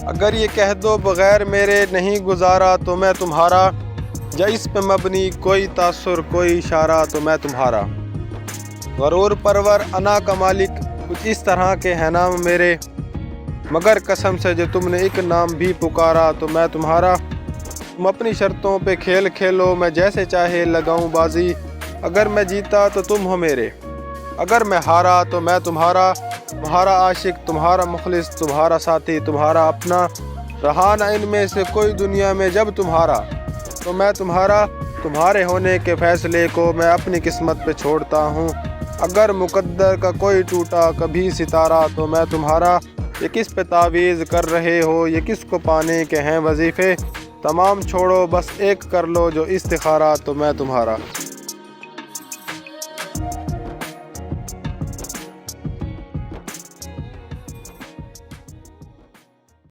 اگر یہ کہہ دو بغیر میرے نہیں گزارا تو میں تمہارا، یا اس پہ مبنی کوئی تاثر کوئی اشارہ تو میں تمہارا۔ غرور پرور انا کا مالک، کچھ اس طرح کے ہیں نام میرے، مگر قسم سے جو تم نے ایک نام بھی پکارا تو میں تمہارا۔ تم اپنی شرطوں پہ کھیل کھیلو، میں جیسے چاہے لگاؤں بازی، اگر میں جیتا تو تم ہو میرے، اگر میں ہارا تو میں تمہارا۔ تمہارا عاشق، تمہارا مخلص، تمہارا ساتھی، تمہارا اپنا، رہا نہ ان میں سے کوئی دنیا میں جب تمہارا تو میں تمہارا۔ تمہارے ہونے کے فیصلے کو میں اپنی قسمت پہ چھوڑتا ہوں، اگر مقدر کا کوئی ٹوٹا کبھی ستارہ تو میں تمہارا۔ یہ کس پہ تعویذ کر رہے ہو، یہ کس کو پانے کے ہیں وظیفے، تمام چھوڑو بس ایک کر لو جو استخارہ تو میں تمہارا۔